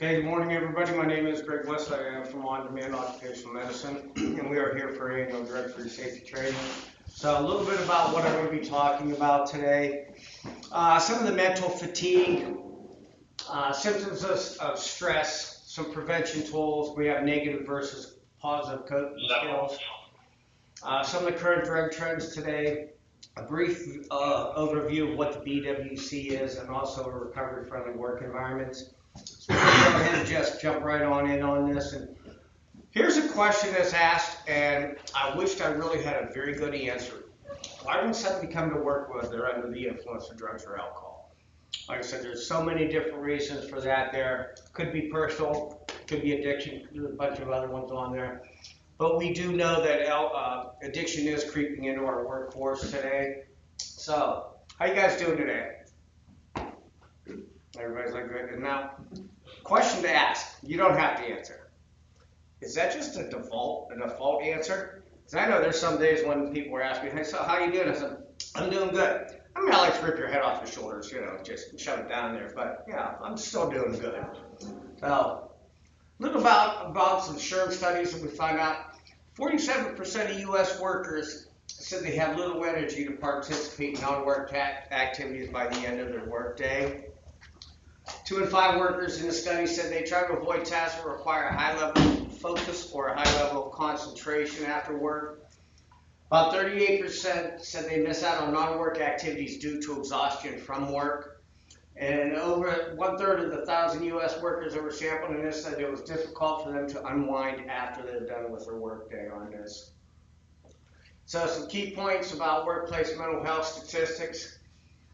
Hey, good morning, everybody. My name is Greg West. I am from On Demand Occupational Medicine, and we are here for annual drug-free safety training. So a little bit about what I'm going to be talking about today. Some of the mental fatigue, symptoms of stress, some prevention tools. We have negative versus positive coping skills. Some of the current drug trends today, a brief overview of what the BWC is, and also a recovery-friendly work environments. So we're going to go ahead and just jump right on in on this. And here's a question that's asked, and I wished I really had a very good answer. Why would somebody come to work with they're under the influence of drugs or alcohol? Like I said, there's so many different reasons for that there. Could be personal, could be addiction, there's a bunch of other ones on there. But we do know that addiction is creeping into our workforce today. So, how you guys doing today? Everybody's like good. And now, question to ask. You don't have to answer. Is that just a default answer? Because I know there's some days when people are asking me, hey, so how you doing? I said, I'm doing good. I mean, I like to rip your head off your shoulders, just shove it down there. But yeah, I'm still doing good. So, a little about some SHRM studies that we find out. 47% of U.S. workers said they have little energy to participate in non-work activities by the end of their workday. 2 in 5 workers in the study said they try to avoid tasks that require a high level of focus or a high level of concentration after work. About 38% said they miss out on non-work activities due to exhaustion from work. And over 1/3 of the 1,000 U.S. workers that were sampled in this said it was difficult for them to unwind after they're done with their workday on this. So some key points about workplace mental health statistics.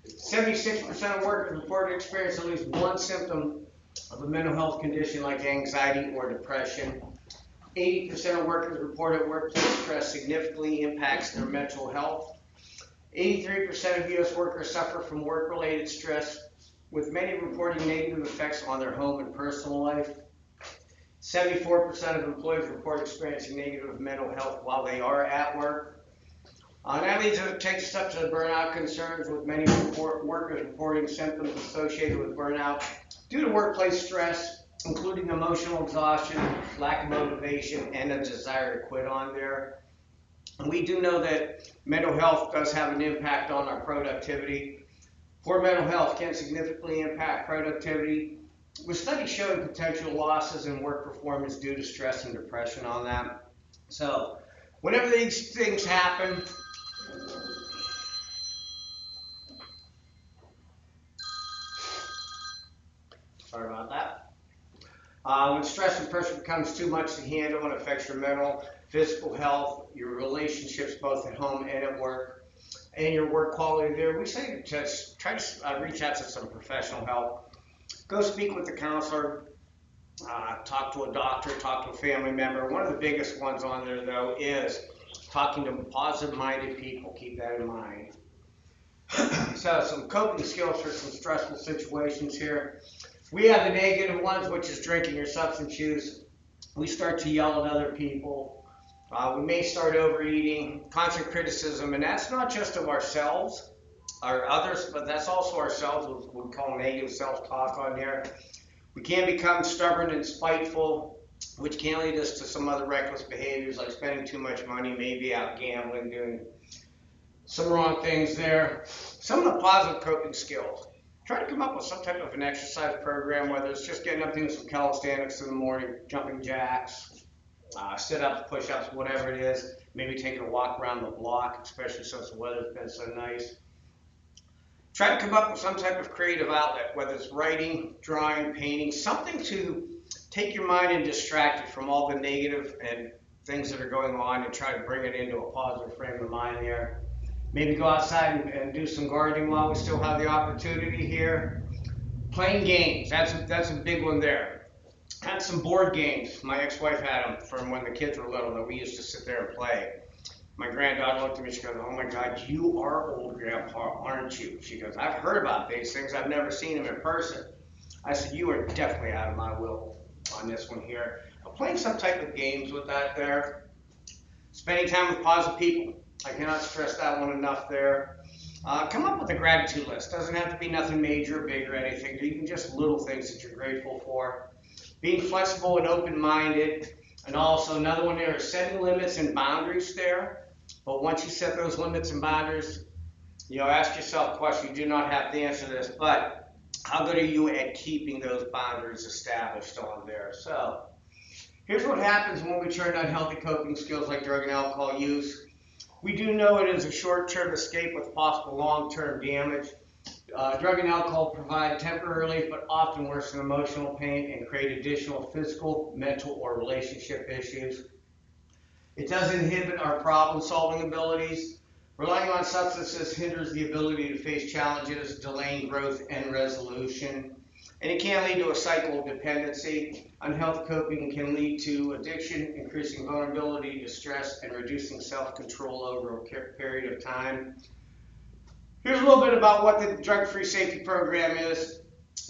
76% of workers reported experience at least one symptom of a mental health condition like anxiety or depression. 80% of workers reported workplace stress significantly impacts their mental health. 83% of U.S. workers suffer from work-related stress, with many reporting negative effects on their home and personal life. 74% of employees report experiencing negative mental health while they are at work. That takes us up to the burnout concerns, with many workers reporting symptoms associated with burnout due to workplace stress, including emotional exhaustion, lack of motivation, and a desire to quit on there. And we do know that mental health does have an impact on our productivity. Poor mental health can significantly impact productivity, with studies showing potential losses in work performance due to stress and depression on that. So, whenever these things happen, sorry about that. When stress and pressure becomes too much to handle and affects your mental, physical health, your relationships both at home and at work, and your work quality there, we say to just try to reach out to some professional help. Go speak with a counselor, talk to a doctor, talk to a family member. One of the biggest ones on there, though, is talking to positive-minded people. Keep that in mind. So some coping skills for some stressful situations here. We have the negative ones, which is drinking or substance use. We start to yell at other people. We may start overeating, constant criticism, and that's not just of ourselves or others, but that's also ourselves, what we call negative self-talk on there. We can become stubborn and spiteful, which can lead us to some other reckless behaviors like spending too much money, maybe out gambling, doing some wrong things there. Some of the positive coping skills. Try to come up with some type of an exercise program, whether it's just getting up doing some calisthenics in the morning, jumping jacks, sit-ups, push-ups, whatever it is. Maybe taking a walk around the block, especially since the weather's been so nice. Try to come up with some type of creative outlet, whether it's writing, drawing, painting, something to take your mind and distract it from all the negative and things that are going on, and try to bring it into a positive frame of mind there. Maybe go outside and do some gardening while we still have the opportunity here. Playing games, that's a big one there. Had some board games. My ex-wife had them from when the kids were little that we used to sit there and play. My granddaughter looked at me, she goes, oh my God, you are old, Grandpa, aren't you? She goes, I've heard about these things, I've never seen them in person. I said, you are definitely out of my will on this one here. But playing some type of games with that there. Spending time with positive people. I cannot stress that one enough there. Come up with a gratitude list. Doesn't have to be nothing major or big or anything. Even just little things that you're grateful for. Being flexible and open-minded. And also another one there is setting limits and boundaries there. But once you set those limits and boundaries, ask yourself a question. You do not have to answer this, but how good are you at keeping those boundaries established on there? So here's what happens when we turn on healthy coping skills like drug and alcohol use. We do know it is a short-term escape with possible long-term damage. Drug and alcohol provide temporary relief, but often worsen emotional pain and create additional physical, mental, or relationship issues. It does inhibit our problem-solving abilities. Relying on substances hinders the ability to face challenges, delaying growth and resolution. And it can lead to a cycle of dependency. Unhealthy coping can lead to addiction, increasing vulnerability to stress, and reducing self-control over a period of time. Here's a little bit about what the Drug-Free Safety Program is.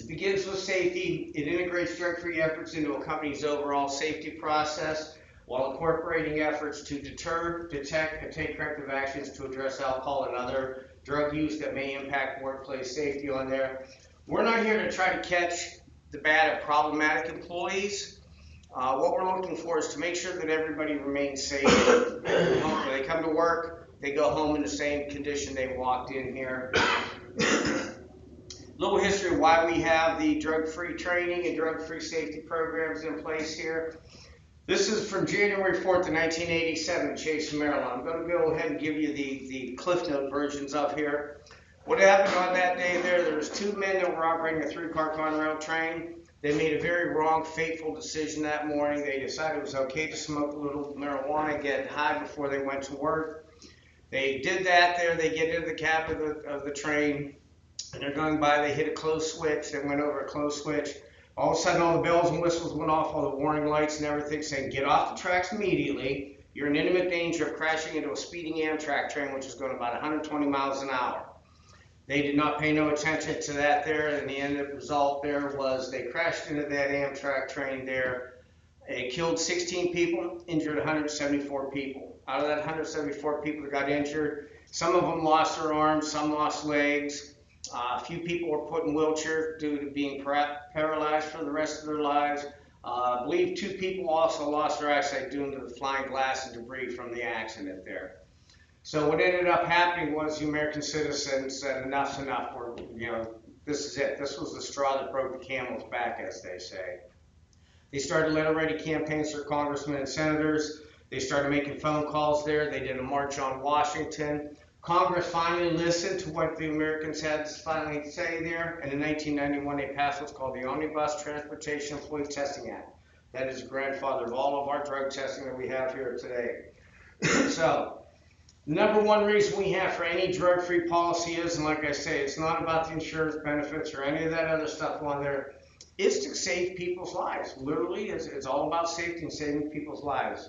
It begins with safety. It integrates drug-free efforts into a company's overall safety process while incorporating efforts to deter, detect, and take corrective actions to address alcohol and other drug use that may impact workplace safety on there. We're not here to try to catch the bad and problematic employees. What we're looking for is to make sure that everybody remains safe. When they come to work, they go home in the same condition they walked in here. Little history of why we have the drug-free training and drug-free safety programs in place here. This is from January 4th of 1987 in Chase, Maryland. I'm going to go ahead and give you the Cliff Note versions of here. What happened on that day there was two men that were operating a 3-car Conrail train. They made a very wrong, fateful decision that morning. They decided it was okay to smoke a little marijuana, get high before they went to work. They did that there. They get into the cab of the train, and they're going by. They hit a closed switch. They went over a closed switch. All of a sudden, all the bells and whistles went off, all the warning lights and everything saying, get off the tracks immediately. You're in imminent danger of crashing into a speeding Amtrak train, which is going about 120 miles an hour. They did not pay no attention to that there, and the end result there was they crashed into that Amtrak train there. It killed 16 people, injured 174 people. Out of that 174 people that got injured, some of them lost their arms, some lost legs. A few people were put in wheelchairs due to being paralyzed for the rest of their lives. I believe 2 people also lost their eyesight due to the flying glass and debris from the accident there. So what ended up happening was the American citizens said enough's enough. This is it. This was the straw that broke the camel's back, as they say. They started letter-writing campaigns for congressmen and senators. They started making phone calls there. They did a march on Washington. Congress finally listened to what the Americans had to finally say there, and in 1991 they passed what's called the Omnibus Transportation Employee Testing Act. That is the grandfather of all of our drug testing that we have here today. So, the number one reason we have for any drug-free policy is, and like I say, it's not about the insurance benefits or any of that other stuff on there, it's to save people's lives. Literally, it's all about safety and saving people's lives.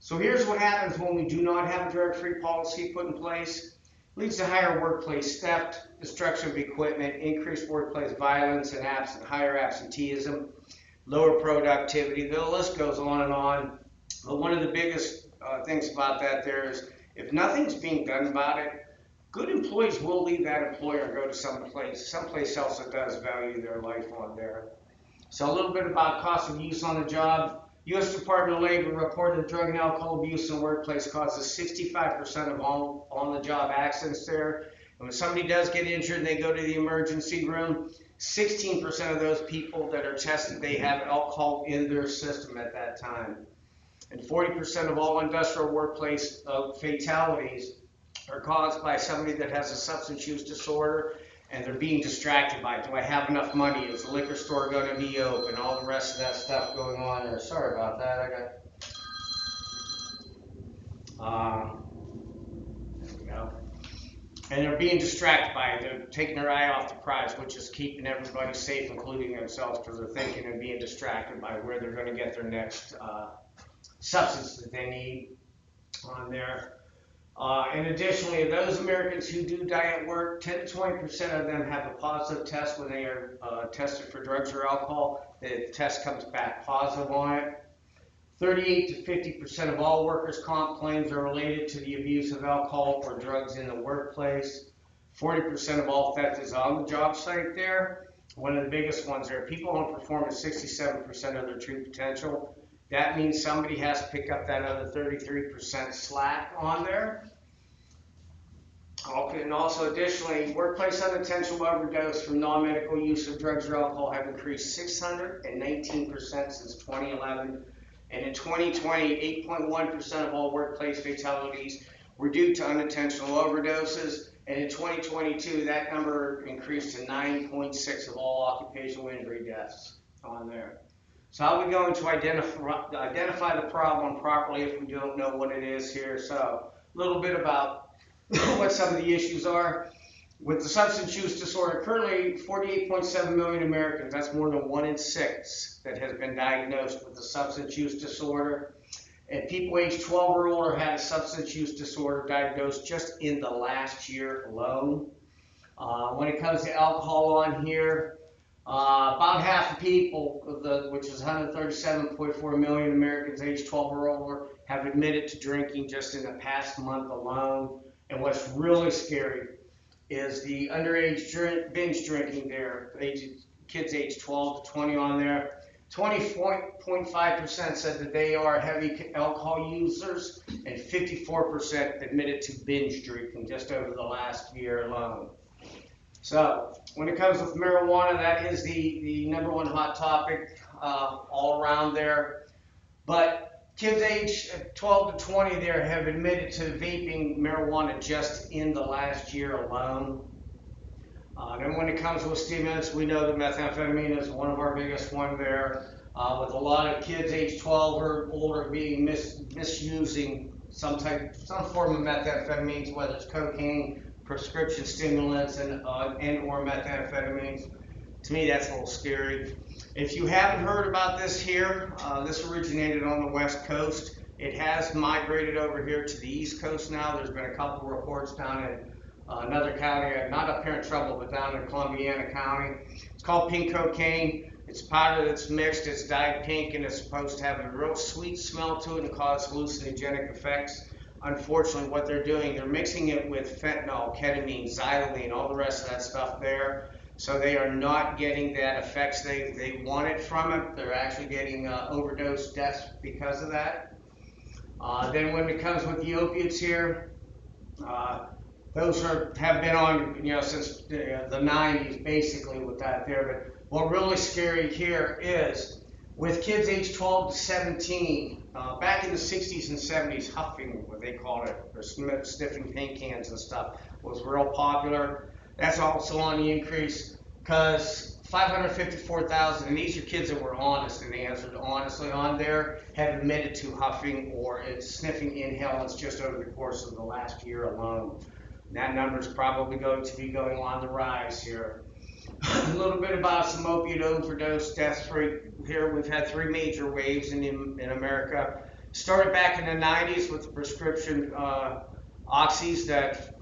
So here's what happens when we do not have a drug-free policy put in place. It leads to higher workplace theft, destruction of equipment, increased workplace violence, and higher absenteeism, lower productivity. The list goes on and on. But one of the biggest things about that there is if nothing's being done about it, good employees will leave that employer and go to someplace else that does value their life on there. So a little bit about cost of use on the job. U.S. Department of Labor reported drug and alcohol abuse in the workplace causes 65% of all on-the-job accidents there. And when somebody does get injured and they go to the emergency room, 16% of those people that are tested, they have alcohol in their system at that time. And 40% of all industrial workplace fatalities are caused by somebody that has a substance use disorder and they're being distracted by it. Do I have enough money? Is the liquor store going to be open? All the rest of that stuff going on there. Sorry about that. There we go. And they're being distracted by it. They're taking their eye off the prize, which is keeping everybody safe, including themselves, because they're thinking and being distracted by where they're going to get their next substance that they need on there. And additionally, those Americans who do die at work, 10 to 20% of them have a positive test when they are tested for drugs or alcohol. The test comes back positive on it. 38 to 50% of all workers' comp claims are related to the abuse of alcohol or drugs in the workplace. 40% of all theft is on the job site there. one of the biggest ones there. People don't perform at 67% of their true potential. That means somebody has to pick up that other 33% slack on there. Okay, and also additionally, workplace unintentional overdose from non-medical use of drugs or alcohol have increased 619% since 2011. And in 2020, 8.1% of all workplace fatalities were due to unintentional overdoses. And in 2022, that number increased to 9.6 of all occupational injury deaths on there. So how are we going to identify the problem properly if we don't know what it is here? So a little bit about what some of the issues are. With the substance use disorder, currently 48.7 million Americans, that's more than 1 in 6 that has been diagnosed with a substance use disorder. And people aged 12 or older had a substance use disorder diagnosed just in the last year alone. When it comes to alcohol on here, about half the people, which is 137.4 million Americans aged 12 or older, have admitted to drinking just in the past month alone. And what's really scary is the underage binge drinking there, kids aged 12 to 20 on there. 20.5% said that they are heavy alcohol users, and 54% admitted to binge drinking just over the last year alone. So when it comes with marijuana, that is the number one hot topic all around there. But kids aged 12 to 20 there have admitted to vaping marijuana just in the last year alone. Then when it comes with stimulants, we know that methamphetamine is one of our biggest one there, with a lot of kids aged 12 or older being misusing some form of methamphetamines, whether it's cocaine, prescription stimulants, and or methamphetamines. To me, that's a little scary. If you haven't heard about this here, this originated on the West Coast. It has migrated over here to the East Coast now. There's been a couple of reports down in another county, not up here in Trumbull, but down in Columbiana County. It's called pink cocaine. It's powder that's mixed, it's dyed pink, and it's supposed to have a real sweet smell to it and cause hallucinogenic effects. Unfortunately, what they're doing, they're mixing it with fentanyl, ketamine, xylazine, all the rest of that stuff there. So they are not getting that effects they wanted from it. They're actually getting overdose deaths because of that. Then when it comes with the opiates here, those have been on, since the 90s, basically, with that there. But what really scary here is with kids aged 12 to 17, back in the 60s and 70s, huffing, what they called it, or sniffing paint cans and stuff, was real popular. That's also on the increase because 554,000, and these are kids that were honest and they answered honestly on there, have admitted to huffing or sniffing inhalants just over the course of the last year alone. That number is probably going to be going on the rise here. A little bit about some opiate overdose deaths rate here. We've had 3 major waves in America. Started back in the 90s with the prescription oxys that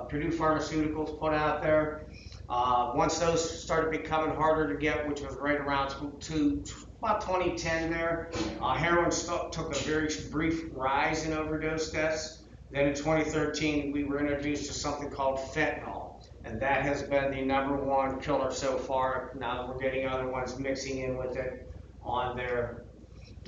Purdue Pharmaceuticals put out there. Once those started becoming harder to get, which was right around about 2010 there, heroin took a very brief rise in overdose deaths. Then in 2013, we were introduced to something called fentanyl, and that has been the #1 killer so far. Now we're getting other ones mixing in with it on there.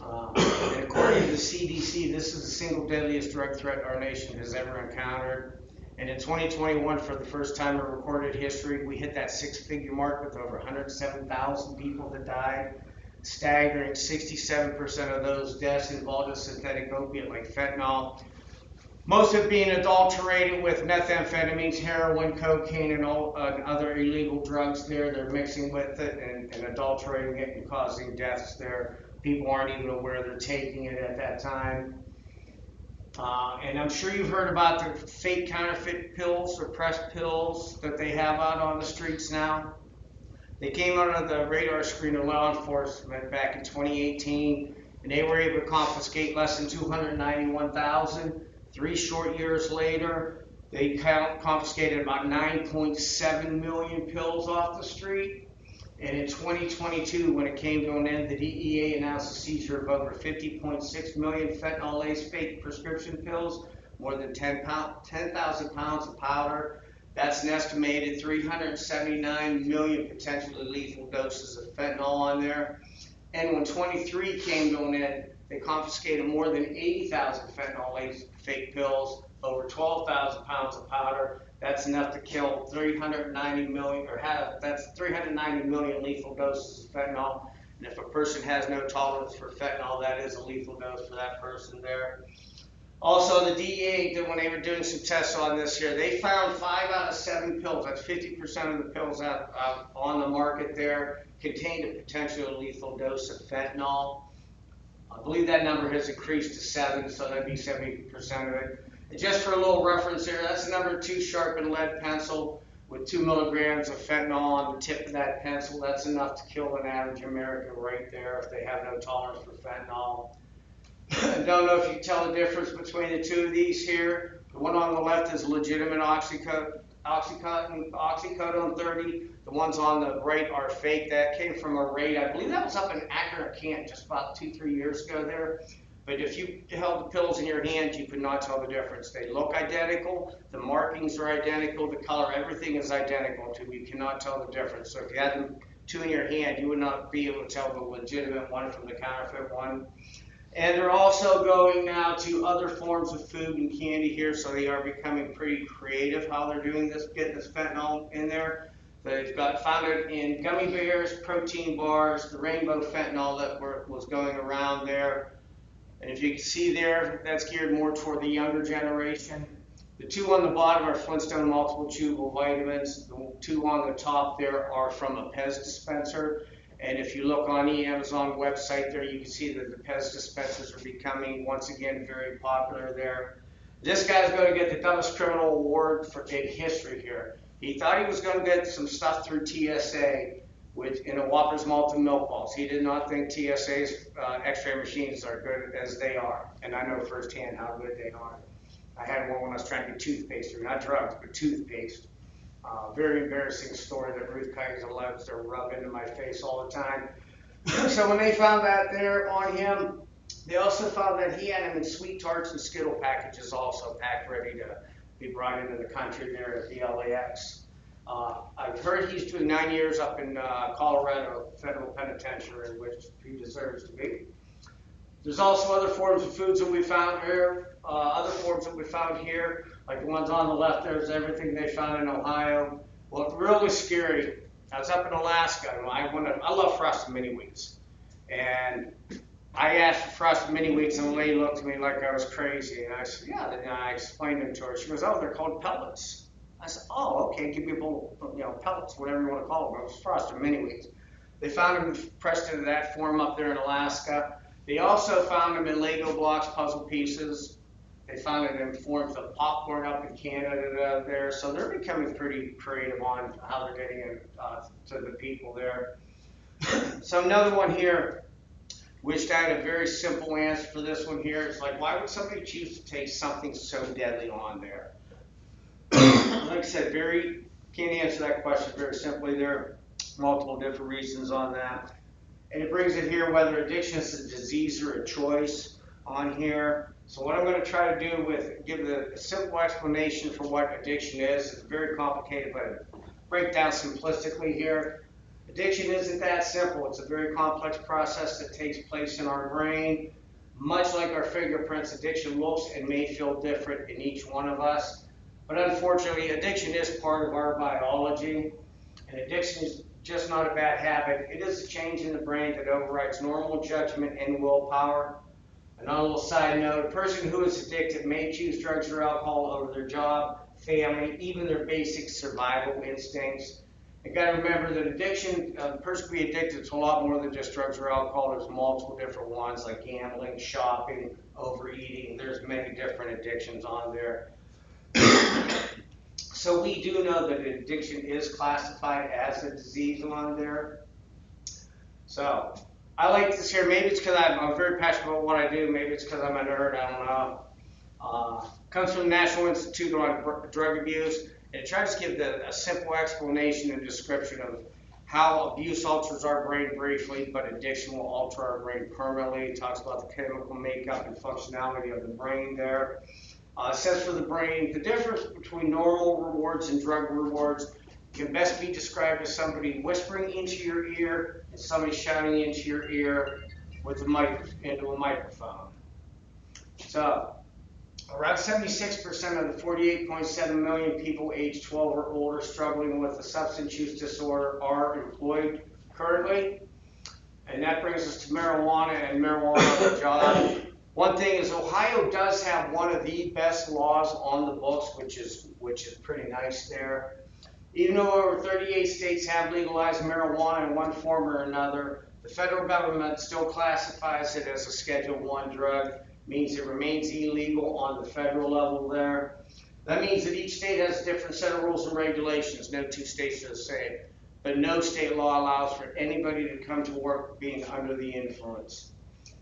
And according to the CDC, this is the single deadliest drug threat our nation has ever encountered. And in 2021, for the first time in recorded history, we hit that 6-figure mark with over 107,000 people that died. Staggering 67% of those deaths involved a synthetic opiate like fentanyl. Most of it being adulterated with methamphetamines, heroin, cocaine, and all other illegal drugs there. They're mixing with it and adulterating it and causing deaths there. People aren't even aware they're taking it at that time. And I'm sure you've heard about the fake counterfeit pills or pressed pills that they have out on the streets now. They came under the radar screen of law enforcement back in 2018, and they were able to confiscate less than 291,000. 3 short years later, they confiscated about 9.7 million pills off the street. And in 2022, when it came to an end, the DEA announced the seizure of over 50.6 million fentanyl-laced fake prescription pills, more than 10,000 pounds of powder. That's an estimated 379 million potentially lethal doses of fentanyl on there. And when 23 came to an end, they confiscated more than 80,000 fentanyl fake pills, over 12,000 pounds of powder. That's enough to kill 390 million, that's 390 million lethal doses of fentanyl. And if a person has no tolerance for fentanyl, that is a lethal dose for that person there. Also, the DEA, when they were doing some tests on this here, they found 5 out of 7 pills, that's 50% of the pills out on the market there, contained a potentially lethal dose of fentanyl. I believe that number has increased to 7, so that'd be 70% of it. And just for a little reference here, that's the number 2 sharpened lead pencil with 2 milligrams of fentanyl on the tip of that pencil. That's enough to kill an average American right there if they have no tolerance for fentanyl. I don't know if you can tell the difference between the two of these here. The one on the left is legitimate oxycodone 30. The ones on the right are fake. That came from a raid. I believe that was up in Akron, Kent, just about 2-3 years ago there. But if you held the pills in your hand, you could not tell the difference. They look identical. The markings are identical. The color, everything is identical to. You cannot tell the difference. So if you had them 2 in your hand, you would not be able to tell the legitimate one from the counterfeit one. And they're also going now to other forms of food and candy here, so they are becoming pretty creative how they're doing this, getting this fentanyl in there. They've found it in gummy bears, protein bars, the rainbow fentanyl that was going around there. And if you can see there, that's geared more toward the younger generation. The 2 on the bottom are Flintstone multiple chewable vitamins. The 2 on the top there are from a Pez dispenser. And if you look on the Amazon website there, you can see that the Pez dispensers are becoming, once again, very popular there. This guy's going to get the dumbest criminal award in history here. He thought he was going to get some stuff through TSA in a Whoppers Malted Milk Balls. He did not think TSA's X-ray machines are good as they are. And I know firsthand how good they are. I had one when I was trying to get toothpaste through, not drugs, but toothpaste. Very embarrassing story that Ruth Kaiser loves to rub into my face all the time. So when they found that there on him, they also found that he had them in Sweet Tarts and Skittle packages also packed ready to be brought into the country there at the LAX. I've heard he's doing 9 years up in Colorado Federal Penitentiary, which he deserves to be. There's also other forms of foods that we found here, like the ones on the left. There's everything they found in Ohio. Well, really scary. I was up in Alaska, and I love frosted mini wheats. And I asked for frosted mini wheats, and the lady looked at me like I was crazy. And I said, yeah, and I explained them to her. She goes, oh, they're called pellets. I said, oh, okay, give me a bowl, pellets, whatever you want to call them. It was frosted mini wheats. They found them pressed into that form up there in Alaska. They also found them in Lego blocks, puzzle pieces. They found it in forms of popcorn up in Canada there. So they're becoming pretty creative on how they're getting it to the people there. So another one here, wished I had a very simple answer for this one here. It's like, why would somebody choose to take something so deadly on there? Like I said, can't answer that question very simply. There are multiple different reasons on that. And it brings it here whether addiction is a disease or a choice on here. So what I'm going to try to do give a simple explanation for what addiction is. It's very complicated, but break down simplistically here. Addiction isn't that simple. It's a very complex process that takes place in our brain. Much like our fingerprints, addiction looks and may feel different in each one of us. But unfortunately, addiction is part of our biology. And addiction is just not a bad habit. It is a change in the brain that overrides normal judgment and willpower. And on a little side note, a person who is addicted may choose drugs or alcohol over their job, family, even their basic survival instincts. You got to remember that addiction, a person can be addicted to a lot more than just drugs or alcohol. There's multiple different ones like gambling, shopping, overeating. There's many different addictions on there. So we do know that addiction is classified as a disease on there. So I like this here. Maybe it's because I'm very passionate about what I do. Maybe it's because I'm a nerd. I don't know. Comes from the National Institute on Drug Abuse. And it tries to give a simple explanation and description of how abuse alters our brain briefly, but addiction will alter our brain permanently. It talks about the chemical makeup and functionality of the brain there. It says for the brain, the difference between normal rewards and drug rewards can best be described as somebody whispering into your ear and somebody shouting into your ear with into a microphone. So, around 76% of the 48.7 million people aged 12 or older struggling with a substance use disorder are employed currently. And that brings us to marijuana and marijuana on the job. One thing is Ohio does have one of the best laws on the books, which is pretty nice there. Even though over 38 states have legalized marijuana in one form or another, the federal government still classifies it as a Schedule I drug, means it remains illegal on the federal level there. That means that each state has a different set of rules and regulations. No two states are the same. But no state law allows for anybody to come to work being under the influence.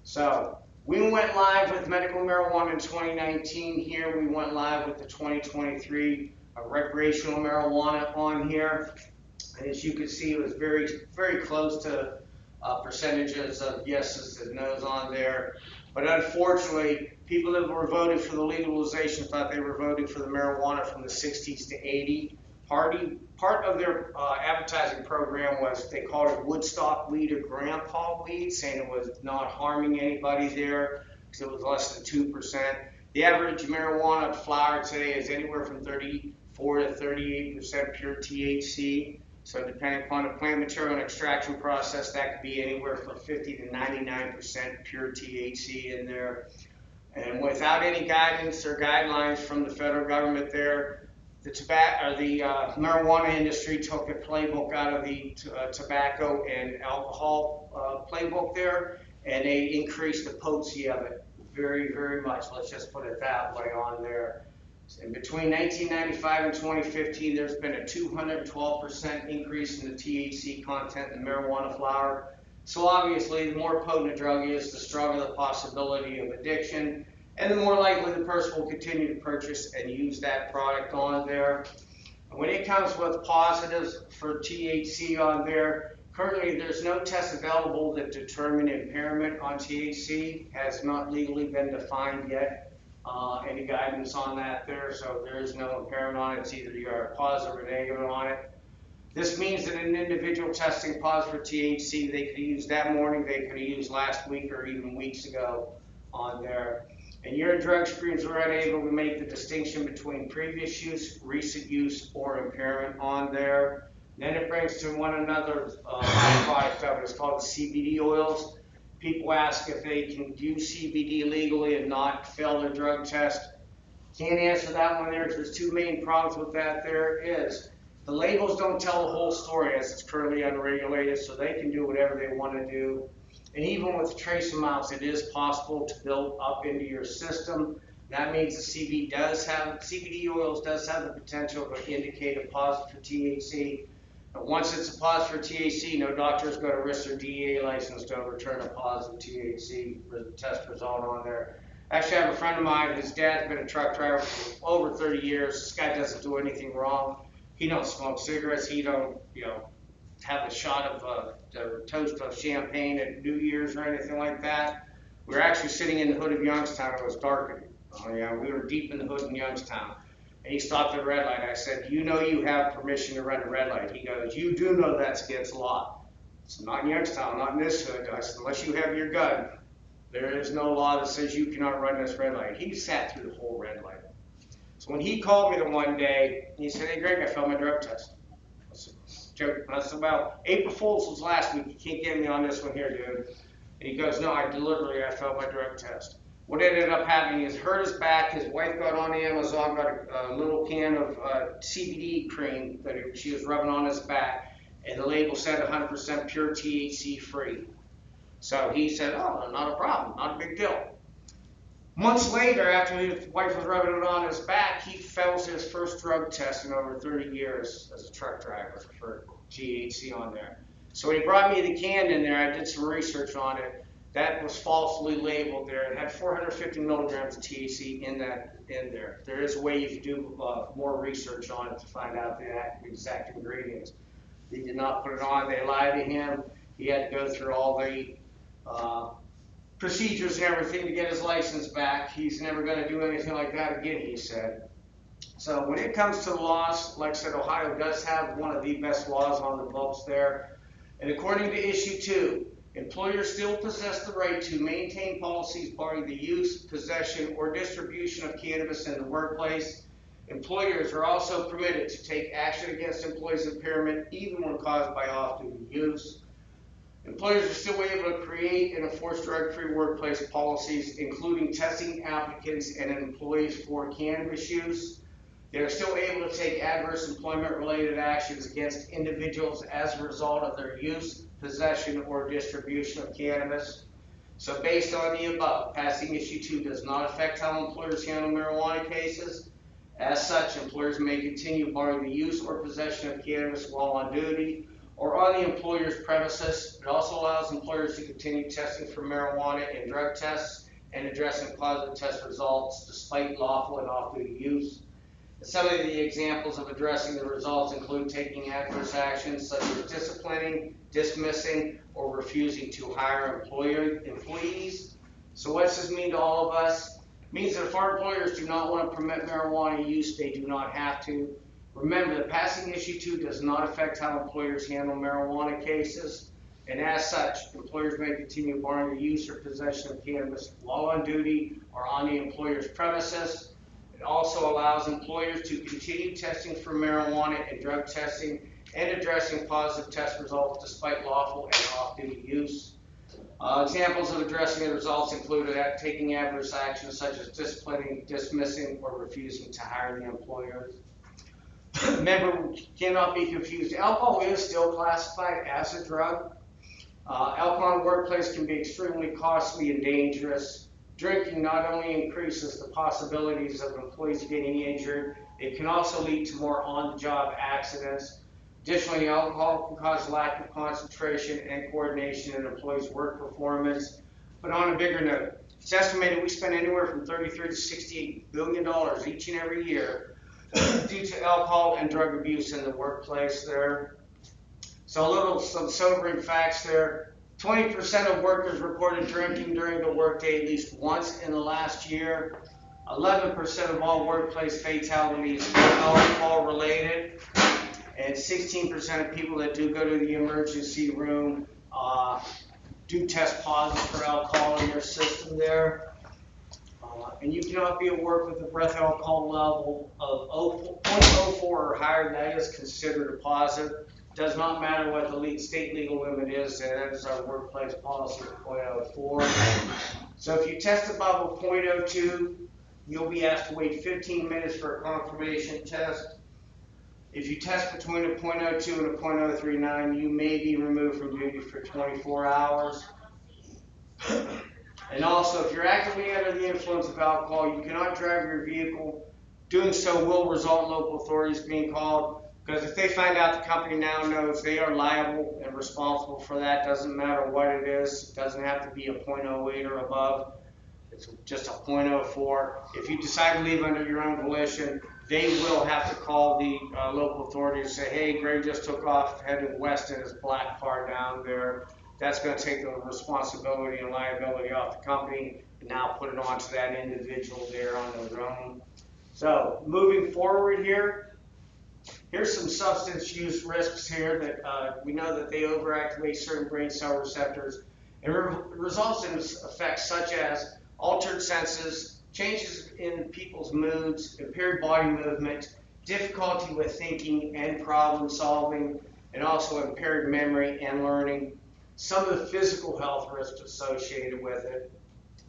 So we went live with medical marijuana in 2019 here. We went live with the 2023 recreational marijuana on here. And as you can see, it was very, very close to percentages of yeses and nos on there. But unfortunately, people that were voting for the legalization thought they were voting for the marijuana from the 60s to 80. Part of their advertising program was they called it Woodstock weed or grandpa weed, saying it was not harming anybody there because it was less than 2%. The average marijuana flower today is anywhere from 34 to 38% pure THC. So depending upon the plant material and extraction process, that could be anywhere from 50 to 99% pure THC in there. And without any guidance or guidelines from the federal government there, the marijuana industry took a playbook out of the tobacco and alcohol playbook there, and they increased the potency of it very, very much. Let's just put it that way on there. And between 1995 and 2015, there's been a 212% increase in the THC content in marijuana flower. So obviously, the more potent a drug is, the stronger the possibility of addiction, and the more likely the person will continue to purchase and use that product on there. And when it comes with positives for THC on there, currently there's no test available that determine impairment on THC, has not legally been defined yet. Any guidance on that there, so there is no impairment on it. It's either you are positive or negative on it. This means that an individual testing positive for THC, they could use that morning, they could have used last week or even weeks ago on there. And urine drug screens are unable to make the distinction between previous use, recent use, or impairment on there. Then it brings to one another byproduct of it. It's called the CBD oils. People ask if they can use CBD legally and not fail their drug test. Can't answer that one there. There's two main problems with that there is the labels don't tell the whole story as it's currently unregulated, so they can do whatever they want to do. And even with trace amounts, it is possible to build up into your system. That means the CBD oils does have the potential to indicate a positive for THC. But once it's a positive for THC, no doctor is going to risk their DEA license to overturn a positive THC test result on there. Actually, I have a friend of mine, his dad's been a truck driver for over 30 years. This guy doesn't do anything wrong. He don't smoke cigarettes. He don't, have a shot of a toast of champagne at New Year's or anything like that. We were actually sitting in the hood of Youngstown. It was darkening. We were deep in the hood in Youngstown. And he stopped at a red light. I said, you know you have permission to run a red light. He goes, you do know that's against the law. It's not in Youngstown, not in this hood. I said, unless you have your gun, there is no law that says you cannot run this red light. He sat through the whole red light. So when he called me the one day, he said, hey Greg, I failed my drug test. I said, joke. I said, well, April Fool's was last week. You can't get me on this one here, dude. And he goes, no, I failed my drug test. What ended up happening is hurt his back. His wife got on Amazon, got a little can of CBD cream that she was rubbing on his back, and the label said 100% pure THC free. So he said, oh, not a problem, not a big deal. Months later, after his wife was rubbing it on his back, he fails his first drug test in over 30 years as a truck driver for THC on there. So when he brought me the can in there, I did some research on it. That was falsely labeled there. It had 450 milligrams of THC in there. There is a way you can do more research on it to find out the exact ingredients. They did not put it on. They lied to him. He had to go through all the procedures and everything to get his license back. He's never going to do anything like that again, he said. So when it comes to the laws, like I said, Ohio does have one of the best laws on the books there. And according to issue 2, employers still possess the right to maintain policies barring the use, possession, or distribution of cannabis in the workplace. Employers are also permitted to take action against employees' impairment, even when caused by off-duty use. Employers are still able to create and enforce drug-free workplace policies, including testing applicants and employees for cannabis use. They are still able to take adverse employment-related actions against individuals as a result of their use, possession, or distribution of cannabis. So based on the above, passing issue 2 does not affect how employers handle marijuana cases. As such, employers may continue barring the use or possession of cannabis while on duty or on the employer's premises. It also allows employers to continue testing for marijuana in drug tests and addressing positive test results despite lawful and off-duty use. Some of the examples of addressing the results include taking adverse actions such as disciplining, dismissing, or refusing to hire employees. So what does this mean to all of us? It means that if our employers do not want to permit marijuana use, they do not have to. Remember that passing issue 2 does not affect how employers handle marijuana cases, and as such, employers may continue barring the use or possession of cannabis while on duty or on the employer's premises. It also allows employers to continue testing for marijuana and drug testing and addressing positive test results despite lawful and off-duty use. Examples of addressing the results include taking adverse actions such as disciplining, dismissing, or refusing to hire the employers. Remember, we cannot be confused. Alcohol is still classified as a drug. Alcohol in the workplace can be extremely costly and dangerous. Drinking not only increases the possibilities of employees getting injured, it can also lead to more on-the-job accidents. Additionally, alcohol can cause lack of concentration and coordination in employees' work performance. But on a bigger note, it's estimated we spend anywhere from $33 to $68 billion each and every year due to alcohol and drug abuse in the workplace there. So some sobering facts there. 20% of workers reported drinking during the workday at least once in the last year. 11% of all workplace fatalities are alcohol related. And 16% of people that do go to the emergency room do test positive for alcohol in their system there. And you cannot be at work with a breath alcohol level of 0.04 or higher. That is considered a positive. Does not matter what the state legal limit is, and that is our workplace policy of 0.04. So if you test above a 0.02, you'll be asked to wait 15 minutes for a confirmation test. If you test between a 0.02 and a 0.039, you may be removed from duty for 24 hours. And also, if you're actively under the influence of alcohol, you cannot drive your vehicle. Doing so will result in local authorities being called, because if they find out the company now knows, they are liable and responsible for that. Doesn't matter what it is. It doesn't have to be a 0.08 or above. It's just a 0.04. If you decide to leave under your own volition, they will have to call the local authority and say, hey, Greg just took off heading west in his black car down there. That's going to take the responsibility and liability off the company and now put it onto that individual there on their own. So moving forward here, here's some substance use risks here that we know that they overactivate certain brain cell receptors and results in effects such as altered senses, changes in people's moods, impaired body movement, difficulty with thinking and problem solving, and also impaired memory and learning. Some of the physical health risks associated with it,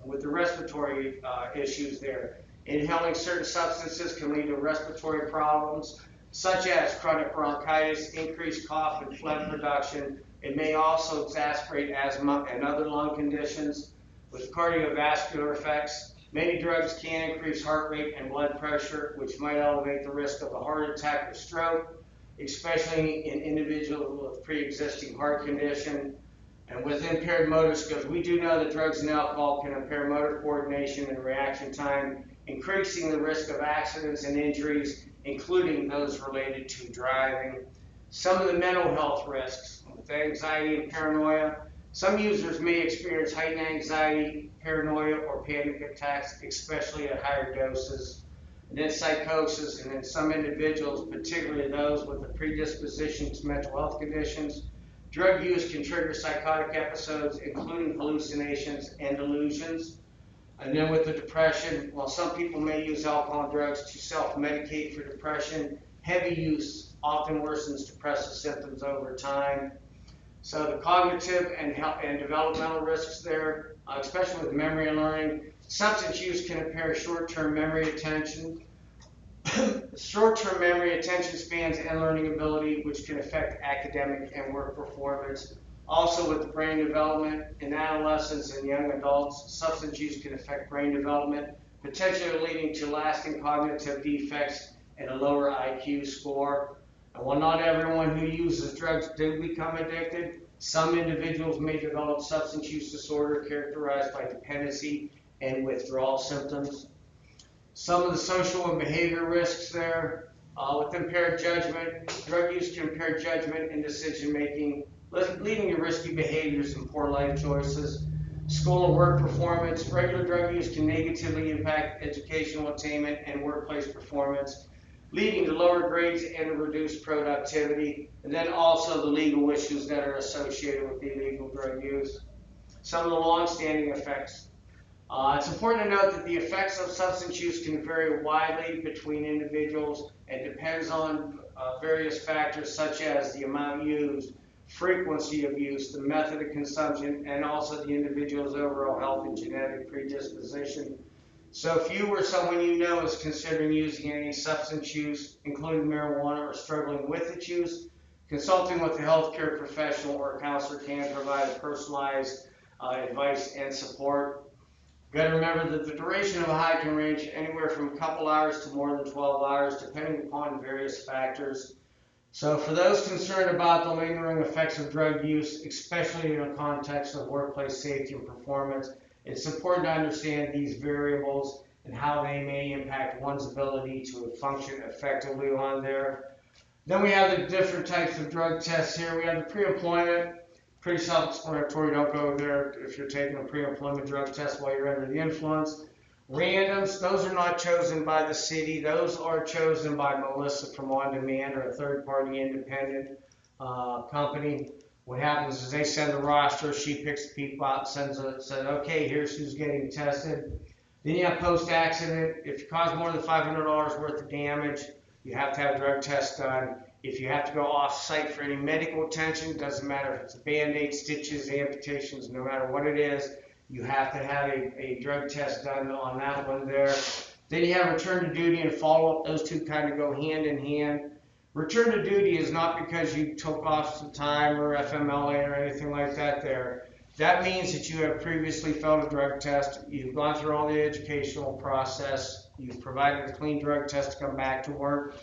with the respiratory issues there. Inhaling certain substances can lead to respiratory problems, such as chronic bronchitis, increased cough and phlegm production. It may also exacerbate asthma and other lung conditions. With cardiovascular effects, many drugs can increase heart rate and blood pressure, which might elevate the risk of a heart attack or stroke, especially in individuals with pre-existing heart condition. And with impaired motor skills, we do know that drugs and alcohol can impair motor coordination and reaction time, increasing the risk of accidents and injuries, including those related to driving. Some of the mental health risks with anxiety and paranoia, Some users may experience heightened anxiety, paranoia, or panic attacks, especially at higher doses. And then psychosis, and in some individuals, particularly those with a predisposition to mental health conditions, drug use can trigger psychotic episodes, including hallucinations and delusions. And then with the depression, while some people may use alcohol and drugs to self-medicate for depression, heavy use often worsens depressive symptoms over time. So the cognitive and developmental risks there, especially with memory and learning, substance use can impair short-term memory attention, short-term memory, attention spans, and learning ability, which can affect academic and work performance. Also with the brain development in adolescents and young adults, substance use can affect brain development, potentially leading to lasting cognitive defects and a lower IQ score. And while not everyone who uses drugs do become addicted, some individuals may develop substance use disorder characterized by dependency and withdrawal symptoms. Some of the social and behavior risks there, with impaired judgment, drug use can impair judgment and decision making, leading to risky behaviors and poor life choices. School and work performance, regular drug use can negatively impact educational attainment and workplace performance, leading to lower grades and reduced productivity, and then also the legal issues that are associated with illegal drug use. Some of the long-standing effects. It's important to note that the effects of substance use can vary widely between individuals and depends on various factors such as the amount used, frequency of use, the method of consumption, and also the individual's overall health and genetic predisposition. So if you or someone you know is considering using any substance use, including marijuana, or struggling with its use, consulting with a healthcare professional or counselor can provide personalized advice and support. You've got to remember that the duration of a high can range anywhere from a couple hours to more than 12 hours, depending upon various factors. So for those concerned about the lingering effects of drug use, especially in the context of workplace safety and performance, it's important to understand these variables and how they may impact one's ability to function effectively on there. Then we have the different types of drug tests here. We have the pre-employment. Pretty self-explanatory, don't go there if you're taking a pre-employment drug test while you're under the influence. Randoms, those are not chosen by the city. Those are chosen by Melissa from On Demand, or a third-party independent company. What happens is they send the roster, she picks the people out, says, okay, here's who's getting tested. Then you have post-accident. If you cause more than $500 worth of damage, you have to have a drug test done. If you have to go off-site for any medical attention, doesn't matter if it's a Band-Aid, stitches, amputations, no matter what it is, you have to have a drug test done on that one there. Then you have return to duty and follow-up. Those two kind of go hand in hand. Return to duty is not because you took off some time or FMLA or anything like that there. That means that you have previously failed a drug test, you've gone through all the educational process, you've provided a clean drug test to come back to work.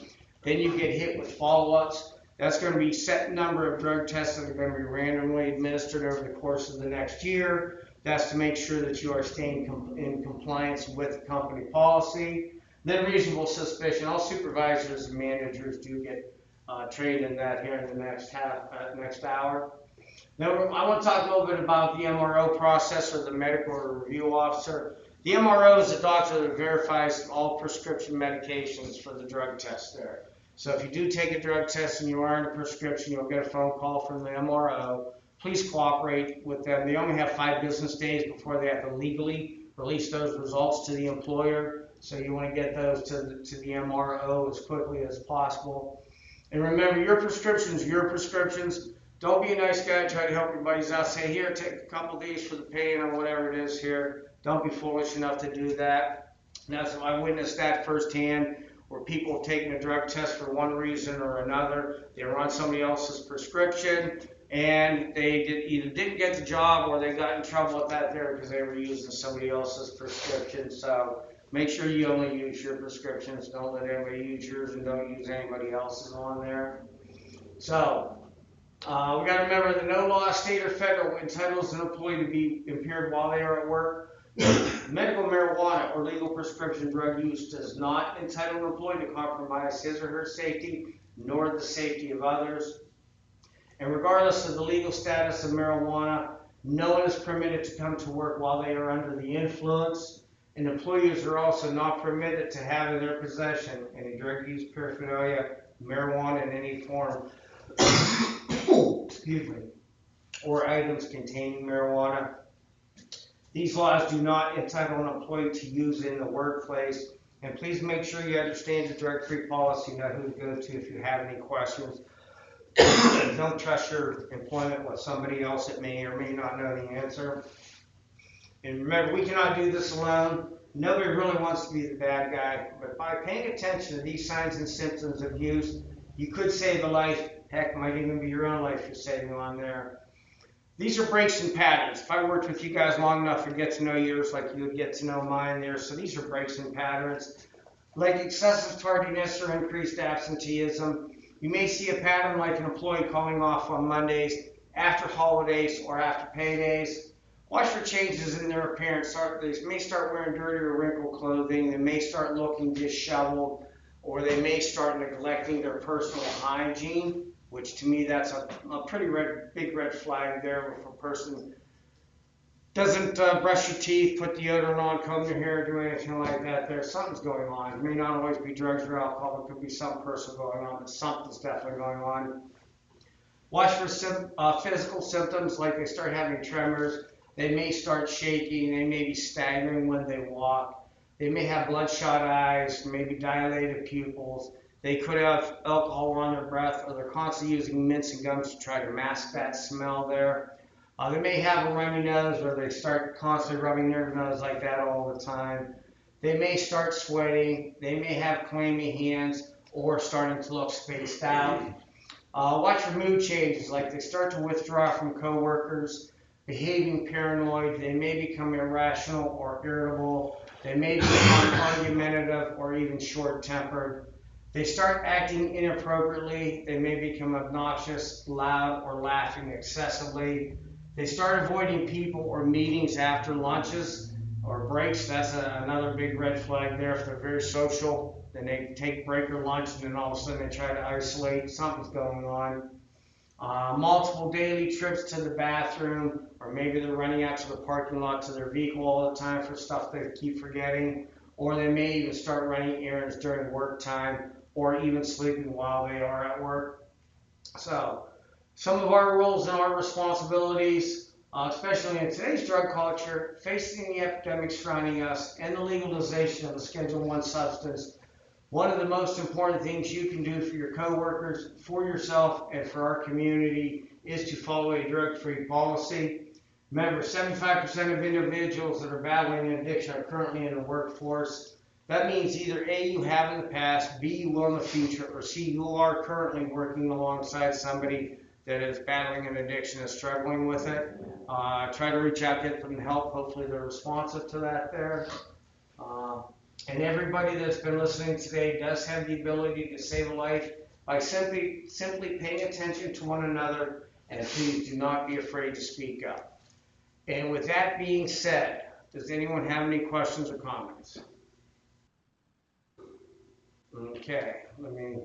Then you get hit with follow-ups. That's going to be a set number of drug tests that are going to be randomly administered over the course of the next year. That's to make sure that you are staying in compliance with company policy. Then reasonable suspicion. All supervisors and managers do get trained in that here in the next hour. Now I want to talk a little bit about the MRO process, or the medical review officer. The MRO is a doctor that verifies all prescription medications for the drug test there. So if you do take a drug test and you are on a prescription, you'll get a phone call from the MRO. Please cooperate with them. They only have 5 business days before they have to legally release those results to the employer. So you want to get those to the MRO as quickly as possible. And remember, your prescriptions, Don't be a nice guy and try to help your buddies out. Say, here, take a couple of these for the pain or whatever it is here. Don't be foolish enough to do that. I witnessed that firsthand, where people have taken a drug test for one reason or another. They were on somebody else's prescription, and they either didn't get the job or they got in trouble with that there because they were using somebody else's prescription. So make sure you only use your prescriptions. Don't let anybody use yours, and don't use anybody else's on there. So we got to remember that no law, state or federal, entitles an employee to be impaired while they are at work. Medical marijuana or legal prescription drug use does not entitle an employee to compromise his or her safety, nor the safety of others. And regardless of the legal status of marijuana, No one is permitted to come to work while they are under the influence, and employees are also not permitted to have in their possession any drug use paraphernalia, marijuana in any form, excuse me, or items containing marijuana. These laws do not entitle an employee to use in the workplace. And please make sure you understand the drug-free policy, know who to go to if you have any questions. Don't trust your employment with somebody else that may or may not know the answer. And remember, we cannot do this alone. Nobody really wants to be the bad guy, but by paying attention to these signs and symptoms of use, you could save a life. Heck, might even be your own life you're saving on there. These are breaks and patterns. If I worked with you guys long enough to get to know yours like you would get to know mine there. So these are breaks and patterns. Like excessive tardiness or increased absenteeism. You may see a pattern like an employee calling off on Mondays, after holidays, or after paydays. Watch for changes in their appearance. They may start wearing dirty or wrinkled clothing. They may start looking disheveled, or they may start neglecting their personal hygiene, which to me that's a pretty big red flag there. If a person doesn't brush your teeth, put deodorant on, comb your hair, do anything like that, something's going on. It may not always be drugs or alcohol. It could be some person going on, but something's definitely going on. Watch for physical symptoms like they start having tremors. They may start shaking. They may be staggering when they walk. They may have bloodshot eyes, maybe dilated pupils. They could have alcohol on their breath, or they're constantly using mints and gums to try to mask that smell there. They may have a runny nose, or they start constantly rubbing their nose like that all the time. They may start sweating. They may have clammy hands or starting to look spaced out. Watch for mood changes, like they start to withdraw from coworkers, behaving paranoid. They may become irrational or irritable. They may become argumentative or even short-tempered. They start acting inappropriately. They may become obnoxious, loud, or laughing excessively. They start avoiding people or meetings after lunches or breaks. That's another big red flag there. If they're very social, then they take break or lunch, and then all of a sudden they try to isolate. Something's going on. Multiple daily trips to the bathroom, or maybe they're running out to the parking lot to their vehicle all the time for stuff they keep forgetting. Or they may even start running errands during work time, or even sleeping while they are at work. So, some of our roles and our responsibilities, especially in today's drug culture, facing the epidemics surrounding us and the legalization of the Schedule I substance, one of the most important things you can do for your coworkers, for yourself, and for our community is to follow a drug-free policy. Remember, 75% of individuals that are battling an addiction are currently in the workforce. That means either A, you have in the past, B, you will in the future, or C, you are currently working alongside somebody that is battling an addiction and struggling with it. Try to reach out, get them help. Hopefully they're responsive to that there. And everybody that's been listening today does have the ability to save a life by simply paying attention to one another, and please do not be afraid to speak up. And with that being said, does anyone have any questions or comments? Okay, let me